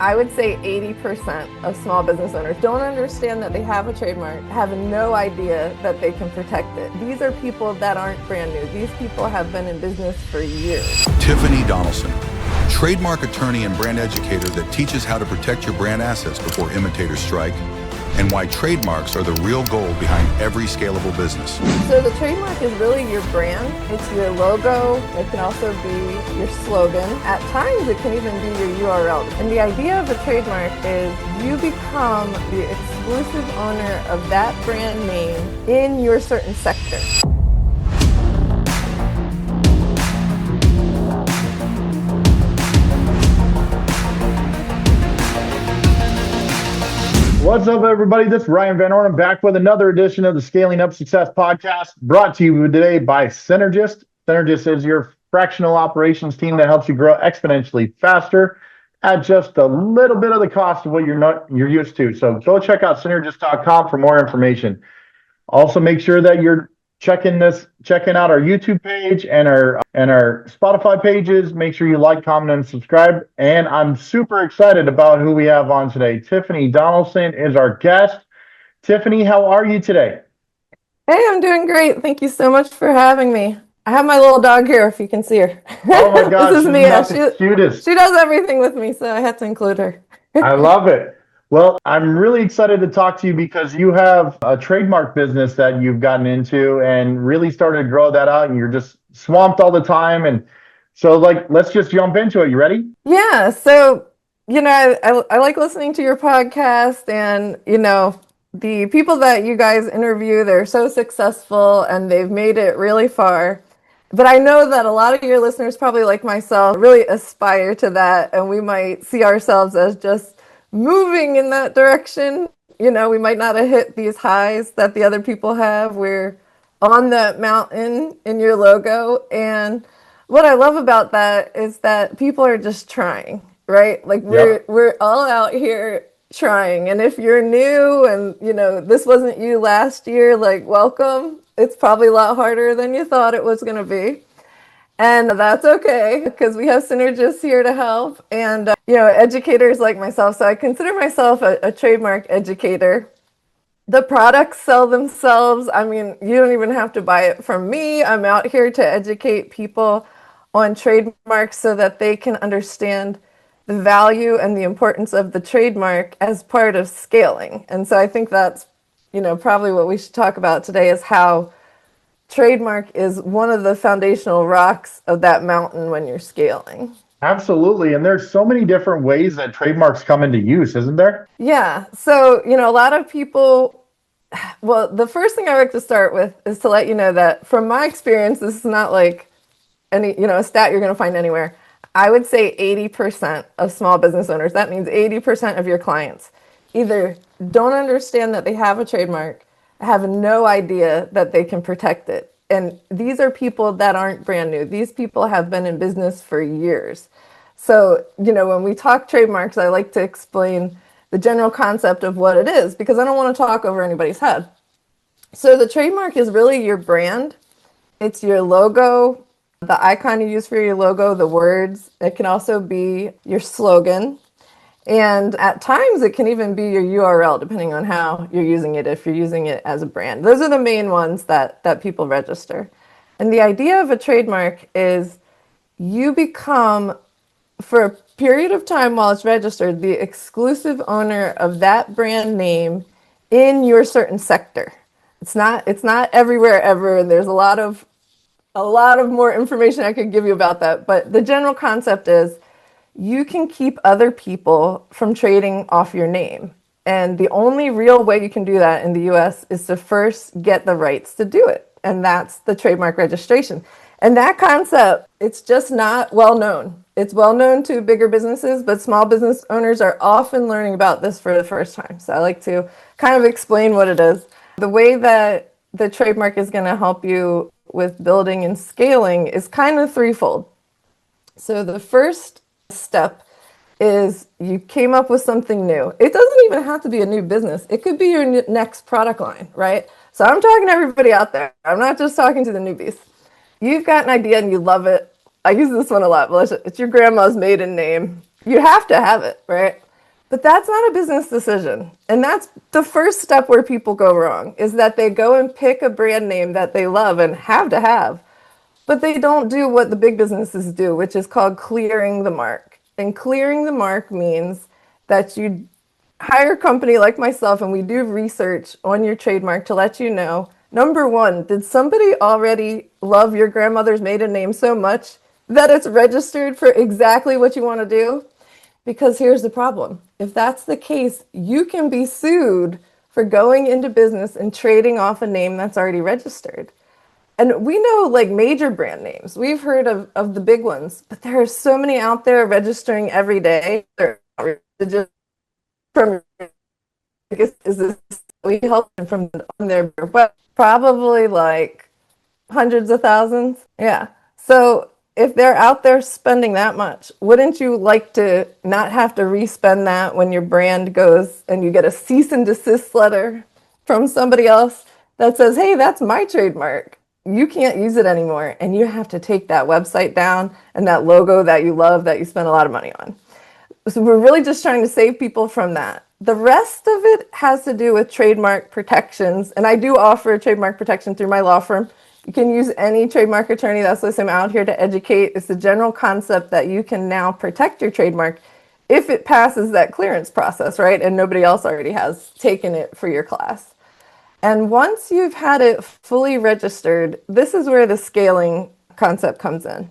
I would say 80% of small business owners don't understand that they have a trademark, have no idea that they can protect it. These are people that aren't brand new. These people have been in business for years. Tiffany Donaldson, trademark attorney and brand educator that teaches how to protect your brand assets before imitators strike, and why trademarks are the real goal behind every scalable business. So the trademark is really your brand. It's your logo. It can also be your slogan. At times, it can even be your URL. And the idea of a trademark is you become the exclusive owner of that brand name in your certain sector. What's up, everybody? This is Ryan Van Orn. I'm back with another edition of the Scaling Up Success podcast, brought to you today by Cynergists. Cynergists is your fractional operations team that helps you grow exponentially faster at just a little bit of the cost of what you're used to. So go check out Cynergist.com for more information. Also, make sure that you're checking out our YouTube page and our Spotify pages. Make sure you like, comment, and subscribe. And I'm super excited about who we have on today. Tiffany Donaldson is our guest. Tiffany, how are you today? Hey, I'm doing great. Thank you so much for having me. I have my little dog here, if you can see her. Oh my gosh, this is Mia. the cutest. She does everything with me, so I had to include her. I love it. Well, I'm really excited to talk to you because you have a trademark business that you've gotten into and really started to grow that out, and you're just swamped all the time. And so, let's just jump into it. You ready? Yeah. So, I like listening to your podcast, and, the people that you guys interview, they're so successful and they've made it really far. But I know that a lot of your listeners, probably like myself, really aspire to that. And we might see ourselves as just moving in that direction. We might not have hit these highs that the other people have. We're on that mountain in your logo. And what I love about that is that people are just trying, right? Like we're all out here trying. And if you're new and, this wasn't you last year, welcome. It's probably a lot harder than you thought it was going to be. And that's okay, because we have Cynergists here to help and, educators like myself. So I consider myself a trademark educator. The products sell themselves. I mean, you don't even have to buy it from me. I'm out here to educate people on trademarks so that they can understand the value and the importance of the trademark as part of scaling. And so I think that's, probably what we should talk about today is how trademark is one of the foundational rocks of that mountain when you're scaling. Absolutely. And there's so many different ways that trademarks come into use, isn't there? Yeah. So, a lot of people, well, the first thing I like to start with is to let you know that from my experience, this is not like any, a stat you're going to find anywhere. I would say 80% of small business owners, that means 80% of your clients, either don't understand that they have a trademark, have no idea that they can protect it. And these are people that aren't brand new. These people have been in business for years. So, when we talk trademarks, I like to explain the general concept of what it is because I don't want to talk over anybody's head. So the trademark is really your brand. It's your logo, the icon you use for your logo, the words. It can also be your slogan. And at times, it can even be your URL, depending on how you're using it, if you're using it as a brand. Those are the main ones that people register. And the idea of a trademark is you become, for a period of time while it's registered, the exclusive owner of that brand name in your certain sector. It's not everywhere ever, and there's a lot of more information I could give you about that. But the general concept is you can keep other people from trading off your name. And the only real way you can do that in the US is to first get the rights to do it. And that's the trademark registration. And that concept, it's just not well known. It's well known to bigger businesses, but small business owners are often learning about this for the first time. So I like to kind of explain what it is. The way that the trademark is going to help you with building and scaling is kind of threefold. So the first step is you came up with something new. It doesn't even have to be a new business. It could be your next product line, right? So I'm talking to everybody out there. I'm not just talking to the newbies. You've got an idea and you love it. I use this one a lot. Melissa, it's your grandma's maiden name. You have to have it, right? But that's not a business decision. And that's the first step where people go wrong, is that they go and pick a brand name that they love and have to have, but they don't do what the big businesses do, which is called clearing the mark. And clearing the mark means that you hire a company like myself and we do research on your trademark to let you know, number one, did somebody already love your grandmother's maiden name so much that it's registered for exactly what you want to do? Because here's the problem. If that's the case, you can be sued for going into business and trading off a name that's already registered. And we know like major brand names. We've heard of the big ones, but there are so many out there registering every day. They're just from, is this, we help them from on their, but probably like hundreds of thousands. Yeah. So if they're out there spending that much, wouldn't you like to not have to respend that when your brand goes and you get a cease and desist letter from somebody else that says, hey, that's my trademark. You can't use it anymore. And you have to take that website down and that logo that you love, that you spend a lot of money on. So we're really just trying to save people from that. The rest of it has to do with trademark protections. And I do offer trademark protection through my law firm. You can use any trademark attorney. That's what I'm out here to educate. It's the general concept that you can now protect your trademark if it passes that clearance process, right? And nobody else already has taken it for your class. And once you've had it fully registered, this is where the scaling concept comes in.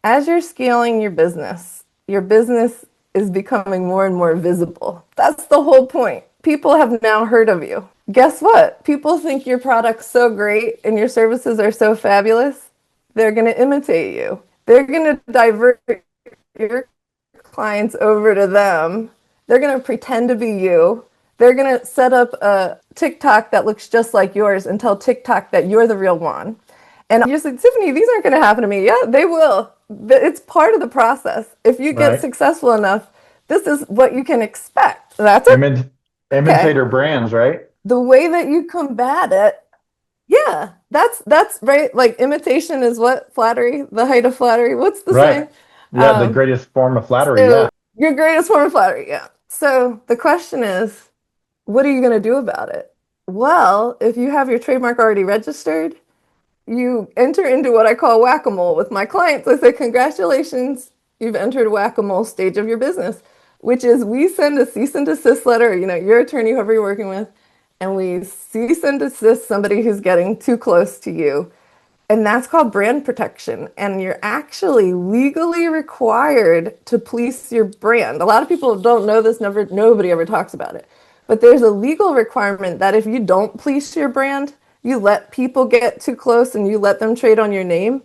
As you're scaling your business is becoming more and more visible. That's the whole point. People have now heard of you. Guess what? People think your product's so great and your services are so fabulous, they're going to imitate you. They're going to divert your clients over to them. They're going to pretend to be you. They're going to set up a TikTok that looks just like yours and tell TikTok that you're the real one. And you said, Tiffany, these aren't going to happen to me. Yeah, they will. It's part of the process. If you get successful enough, this is what you can expect. That's it. Imitator brands, right? The way that you combat it, yeah, that's right. Like imitation is what? Flattery, the height of flattery. What's the saying? Yeah, the greatest form of flattery. So Yeah. Your greatest form of flattery, yeah. So the question is, what are you going to do about it? Well, if you have your trademark already registered, you enter into what I call whack-a-mole with my clients. I say, congratulations, you've entered whack-a-mole stage of your business, which is we send a cease and desist letter, your attorney, whoever you're working with, and we cease and desist somebody who's getting too close to you. And that's called brand protection. And you're actually legally required to police your brand. A lot of people don't know this, nobody ever talks about it. But there's a legal requirement that if you don't police your brand, you let people get too close and you let them trade on your name,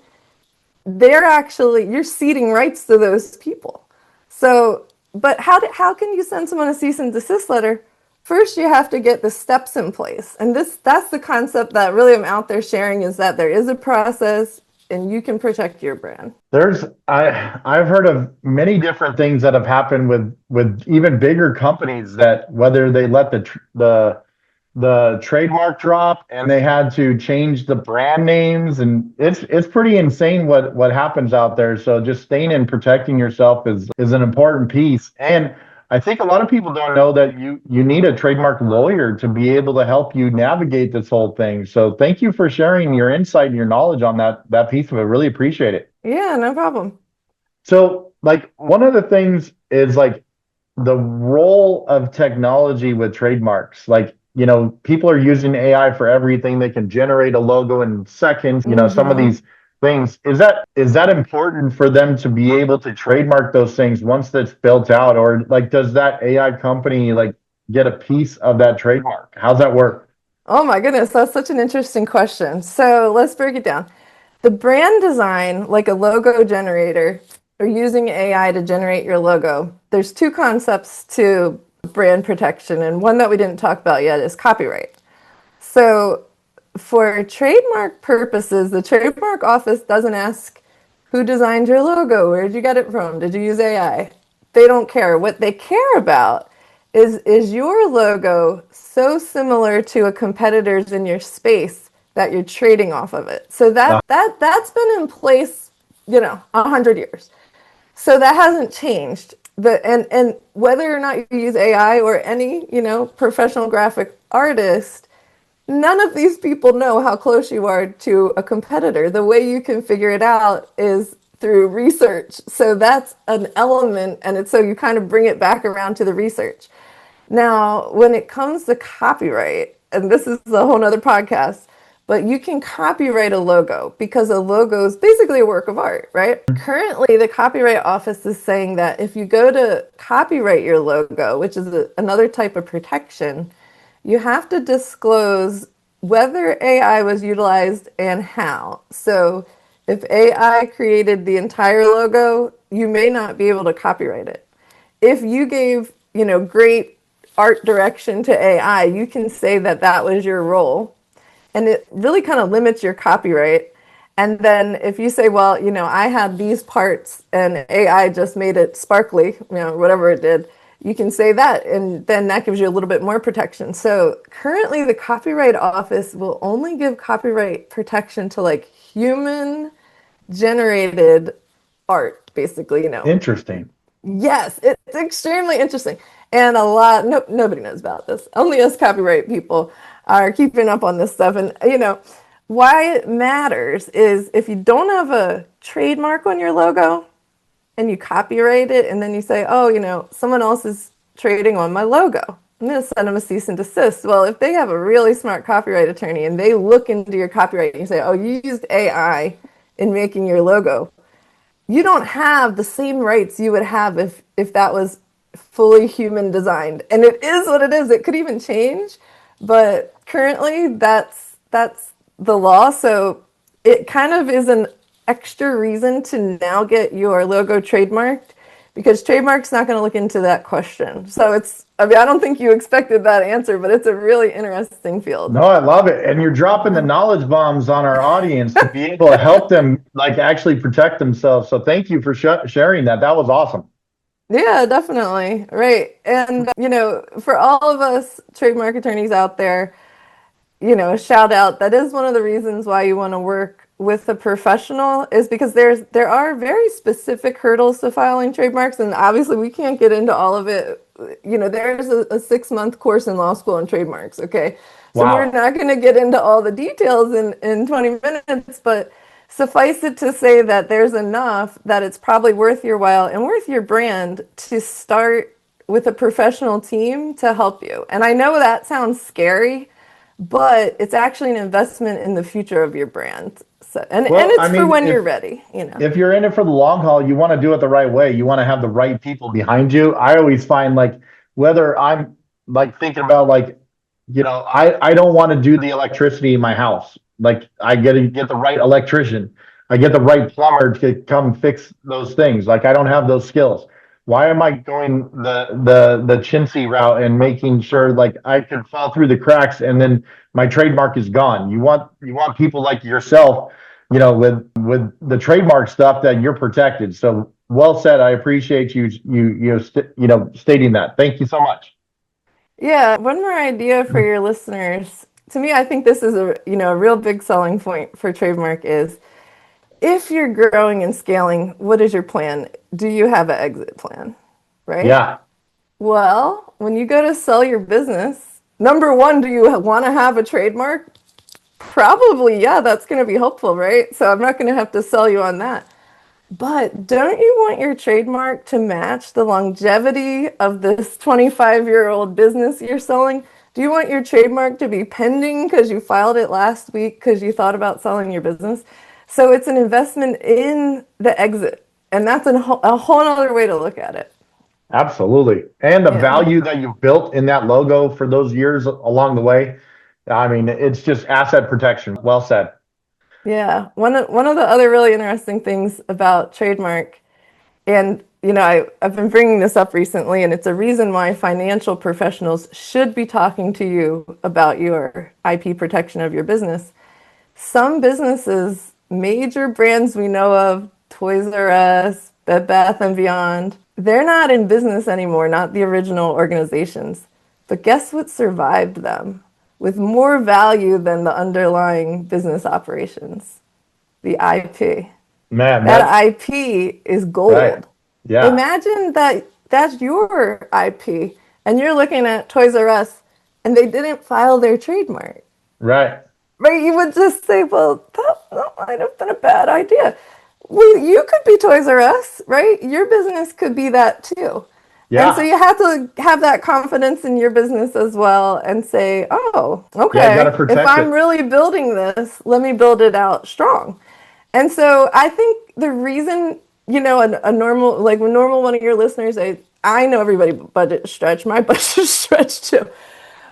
you're ceding rights to those people. So, but how can you send someone a cease and desist letter? First, you have to get the steps in place. And that's the concept that really I'm out there sharing, is that there is a process and you can protect your brand. I've heard of many different things that have happened with even bigger companies, that whether they let the trademark drop and they had to change the brand names, and it's pretty insane what happens out there. So just staying and protecting yourself is an important piece. And I think a lot of people don't know that you need a trademark lawyer to be able to help you navigate this whole thing. So thank you for sharing your insight and your knowledge on that piece of it. Really appreciate it. Yeah, no problem. So like one of the things is like the role of technology with trademarks. Like, people are using AI for everything. They can generate a logo in seconds, some of these things. Is that important for them to be able to trademark those things once that's built out? Or like, does that AI company like get a piece of that trademark? How's that work? Oh my goodness, that's such an interesting question. So let's break it down. The brand design, like a logo generator, or using AI to generate your logo, there's two concepts to brand protection, and one that we didn't talk about yet is copyright. So for trademark purposes, the trademark office doesn't ask who designed your logo, where did you get it from, did you use AI? They don't care. What they care about is your logo so similar to a competitor's in your space that you're trading off of it. So that's been in place, 100 years. So that hasn't changed. And whether or not you use AI or any, professional graphic artist, none of these people know how close you are to a competitor. The way you can figure it out is through research. So that's an element, and so you kind of bring it back around to the research. Now, when it comes to copyright, and this is a whole nother podcast, but you can copyright a logo because a logo is basically a work of art, right? Currently, the Copyright Office is saying that if you go to copyright your logo, which is another type of protection, you have to disclose whether AI was utilized and how. So if AI created the entire logo, you may not be able to copyright it. If you gave, great art direction to AI, you can say that that was your role. And it really kind of limits your copyright. And then if you say, well, I had these parts and AI just made it sparkly, whatever it did, you can say that. And then that gives you a little bit more protection. So currently the Copyright Office will only give copyright protection to like human generated art, basically, Interesting. Yes, it's extremely interesting. And nobody knows about this. Only us copyright people are keeping up on this stuff. And, why it matters is if you don't have a trademark on your logo and you copyright it and then you say, oh, someone else is trading on my logo, I'm going to send them a cease and desist. Well, if they have a really smart copyright attorney and they look into your copyright and you say, oh, you used AI in making your logo, you don't have the same rights you would have if that was fully human designed. And it is what it is. It could even change, but currently that's the law. So it kind of is an extra reason to now get your logo trademarked because trademark's not going to look into that question. So I don't think you expected that answer, but it's a really interesting field. No, I love it. And you're dropping the knowledge bombs on our audience to be able to help them like actually protect themselves. So thank you for sharing that. That was awesome. Yeah, definitely. Right. And, for all of us trademark attorneys out there, shout out. That is one of the reasons why you want to work with a professional is because there are very specific hurdles to filing trademarks. And obviously we can't get into all of it. There's a 6-month course in law school on trademarks. Okay. So Wow. we're not going to get into all the details in 20 minutes, but suffice it to say that there's enough that it's probably worth your while and worth your brand to start with a professional team to help you. And I know that sounds scary, but it's actually an investment in the future of your brand. So, and it's for when you're ready, If you're in it for the long haul, you want to do it the right way. You want to have the right people behind you. I always find like whether I'm like thinking about like, I don't want to do the electricity in my house. Like I get the right electrician. I get the right plumber to come fix those things. Like I don't have those skills. Why am I going the chintzy route and making sure like I can fall through the cracks and then my trademark is gone? You want people like yourself, with the trademark stuff that you're protected. So well said. I appreciate you stating that. Thank you so much. Yeah, one more idea for your listeners. To me, I think this is a real big selling point for trademark is if you're growing and scaling, what is your plan? Do you have an exit plan? Right? Yeah. Well, when you go to sell your business, number one, do you want to have a trademark? Probably, yeah, that's going to be helpful, right? So I'm not going to have to sell you on that. But don't you want your trademark to match the longevity of this 25-year-old business you're selling? Do you want your trademark to be pending because you filed it last week because you thought about selling your business? So it's an investment in the exit. And that's a whole other way to look at it. Absolutely. And the value that you built in that logo for those years along the way. I mean, it's just asset protection. Well said. Yeah. One of the other really interesting things about trademark, and I've been bringing this up recently, and it's a reason why financial professionals should be talking to you about your IP protection of your business. Some businesses, major brands we know of, Toys R Us, Bed Bath and Beyond, they're not in business anymore, not the original organizations. But guess what survived them with more value than the underlying business operations? The IP. Man, That IP is gold. right. Yeah. Imagine that that's your IP. And you're looking at Toys R Us and they didn't file their trademark. Right. Right? You would just say, well, that might have been a bad idea. Well, you could be Toys R Us, right? Your business could be that too. And so Yeah. you have to have that confidence in your business as well and say, oh, Yeah, you got to okay, if protect I'm it. really building this, let me build it out strong. And so I think the reason, a normal, like when normal one of your listeners, I know everybody budget stretch, my budget stretch too.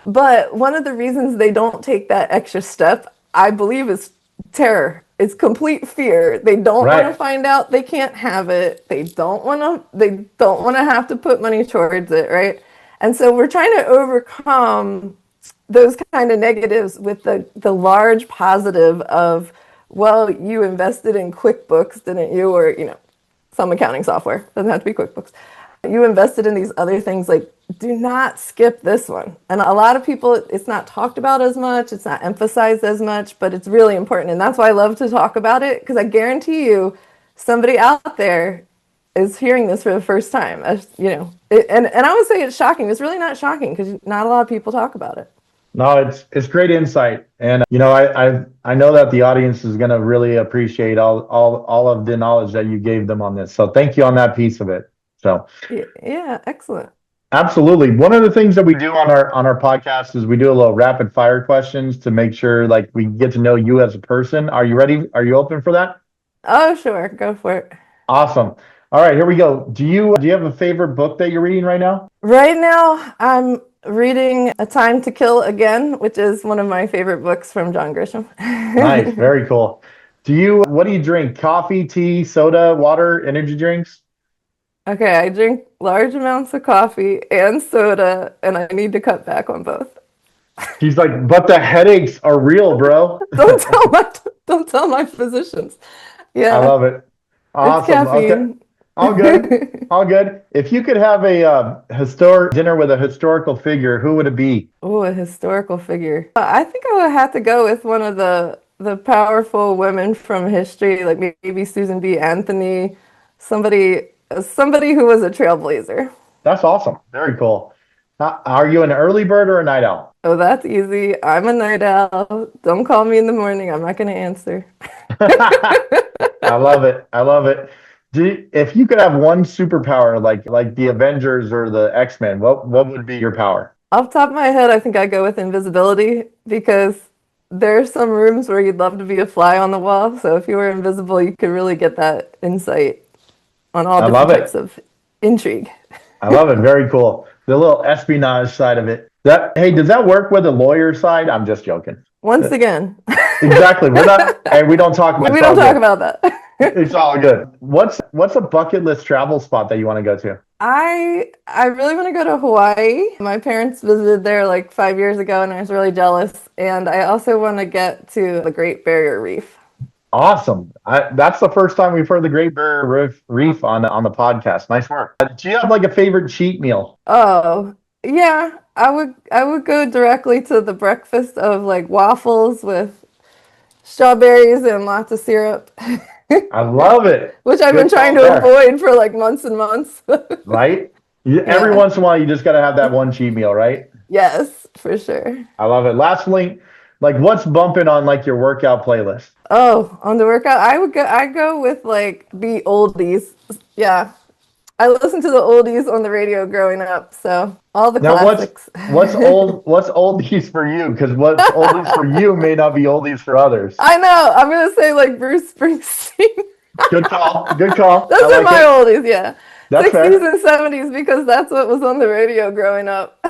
But one of the reasons they don't take that extra step, I believe, is terror. It's complete fear. They don't want to Right. find out they can't have it. They don't want to have to put money towards it, right? And so we're trying to overcome those kind of negatives with the large positive of, well, you invested in QuickBooks, didn't you? Or, some accounting software. Doesn't have to be QuickBooks. You invested in these other things, like do not skip this one. And a lot of people, it's not talked about as much, it's not emphasized as much, but it's really important. And that's why I love to talk about it, because I guarantee you somebody out there is hearing this for the first time. And I would say it's shocking. It's really not shocking because not a lot of people talk about it. No, it's great insight, and I know that the audience is going to really appreciate all of the knowledge that you gave them on this. So thank you on that piece of it. So Yeah, excellent. absolutely, one of the things that we do on our podcast is we do a little rapid fire questions to make sure like we get to know you as a person. Are you ready? Are you open for that? Oh, sure, go for it. Awesome. All right, here we go. Do you have a favorite book that you're reading right now? Right now, I'm reading A Time to Kill again, which is one of my favorite books from John Grisham. Nice, very cool. What do you drink? Coffee, tea, soda, water, energy drinks? Okay, I drink large amounts of coffee and soda, and I need to cut back on both. She's like, but the headaches are real, bro. Don't tell my physicians. I Yeah, love it. it's Awesome. Okay. caffeine. All good. All good. If you could have a historic dinner with a historical figure, who would it be? Oh, a historical figure. I think I would have to go with one of the powerful women from history, like maybe Susan B. Anthony, somebody who was a trailblazer. That's awesome. Very cool. Are you an early bird or a night owl? Oh, that's easy. I'm a night owl. Don't call me in the morning. I'm not going to answer. I love it. I love it. If you could have one superpower, like the Avengers or the X-Men, what would be your power? Off the top of my head, I think I go with invisibility because there are some rooms where you'd love to be a fly on the wall. So if you were invisible, you could really get that insight on all I different love types it. of intrigue. I love it. Very cool. The little espionage side of it. Hey, does that work with the lawyer side? I'm just joking. Once again, Exactly. Hey, we don't talk about we it's all don't talk good. about that. It's all good. What's a bucket list travel spot that you want to go to? I really want to go to Hawaii. My parents visited there like 5 years ago, and I was really jealous. And I also want to get to the Great Barrier Reef. Awesome. That's the first time we've heard the Great Barrier Reef on the podcast. Nice work. Do you have like a favorite cheat meal? Oh, yeah. I would go directly to the breakfast of like waffles with strawberries and lots of syrup, I love it. which I've been Good trying call to there. avoid for like months and months. Right? Every Yeah. once in a while, you just got to have that one cheat meal, right? Yes, for sure. I love it. Lastly, like what's bumping on like your workout playlist? Oh, on the workout, I go with like the oldies. Yeah. I listened to the oldies on the radio growing up, so all the Now, classics. what's oldies for you? Because what's oldies for you may not be oldies for others. I know. I'm gonna say like Bruce Springsteen. Good call. Good call. Those I are like my it. oldies, yeah. That's 60s fair. and 70s because that's what was on the radio growing up.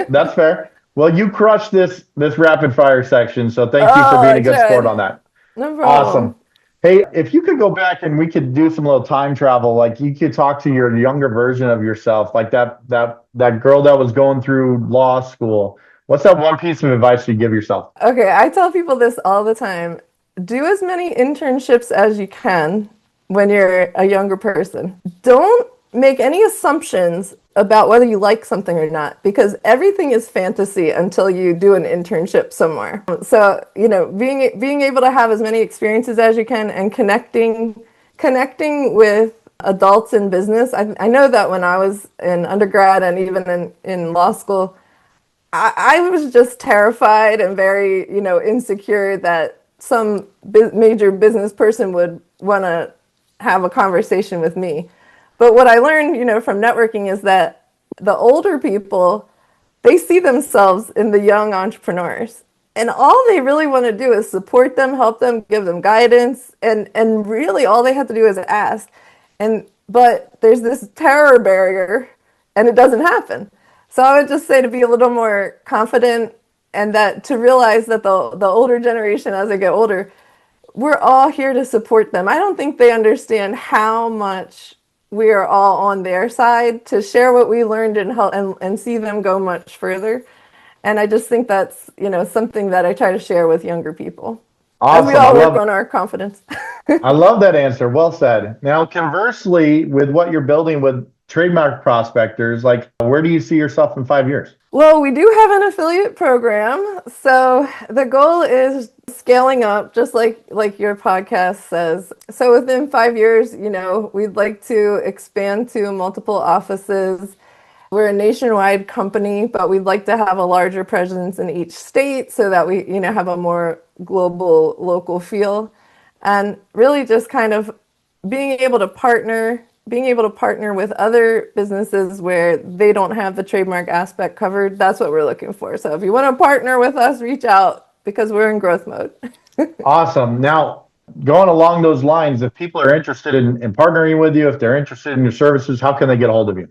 That's fair. Well, you crushed this rapid fire section, so thank you for Oh, being I a good tried. sport on that. No Awesome. problem. Hey, if you could go back and we could do some little time travel, like you could talk to your younger version of yourself, like that girl that was going through law school. What's that one piece of advice you give yourself? Okay, I tell people this all the time. Do as many internships as you can when you're a younger person. Don't make any assumptions about whether you like something or not, because everything is fantasy until you do an internship somewhere. So, being able to have as many experiences as you can and connecting with adults in business. I know that when I was in undergrad and even in law school, I was just terrified and very, insecure that some major business person would want to have a conversation with me. But what I learned, from networking is that the older people, they see themselves in the young entrepreneurs. And all they really want to do is support them, help them, give them guidance, and really all they have to do is ask. But there's this terror barrier and it doesn't happen. So I would just say to be a little more confident and that to realize that the older generation as they get older, we're all here to support them. I don't think they understand how much we are all on their side to share what we learned and help and see them go much further. And I just think that's, something that I try to share with younger people as we Awesome. all work on our confidence. I love that answer. Well said. Now, conversely, with what you're building with trademark prospectors, like where do you see yourself in 5 years? Well, we do have an affiliate program. So the goal is scaling up, just like your podcast says. So within 5 years, we'd like to expand to multiple offices. We're a nationwide company, but we'd like to have a larger presence in each state so that we, have a more global, local feel. And really just kind of being able to partner with other businesses where they don't have the trademark aspect covered. That's what we're looking for. So if you want to partner with us, reach out because we're in growth mode. Awesome. Now, going along those lines, if people are interested in partnering with you, if they're interested in your services, how can they get a hold of you?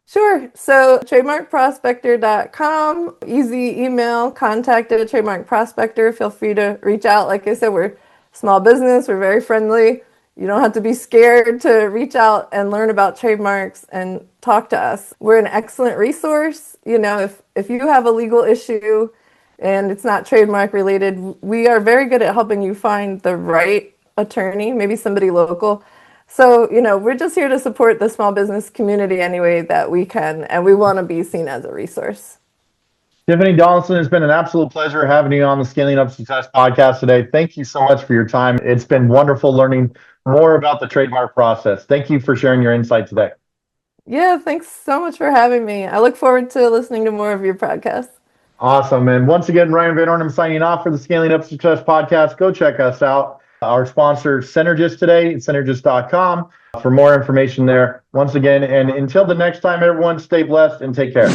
Sure. So trademarkprospector.com, easy email, contact at Trademark Prospector. Feel free to reach out. Like I said, we're small business. We're very friendly. You don't have to be scared to reach out and learn about trademarks and talk to us. We're an excellent resource. If you have a legal issue and it's not trademark related, we are very good at helping you find the right attorney, maybe somebody local. So, we're just here to support the small business community any way that we can, and we want to be seen as a resource. Tiffany Donaldson, it's been an absolute pleasure having you on the Scaling Up Success podcast today. Thank you so much for your time. It's been wonderful learning more about the trademark process. Thank you for sharing your insight today. Yeah, thanks so much for having me. I look forward to listening to more of your podcasts. Awesome. And once again, Ryan Van Ornum signing off for the Scaling Up Success podcast. Go check us out. Our sponsor, Cynergists today, Cynergists.com for more information there. Once again, and until the next time, everyone, stay blessed and take care.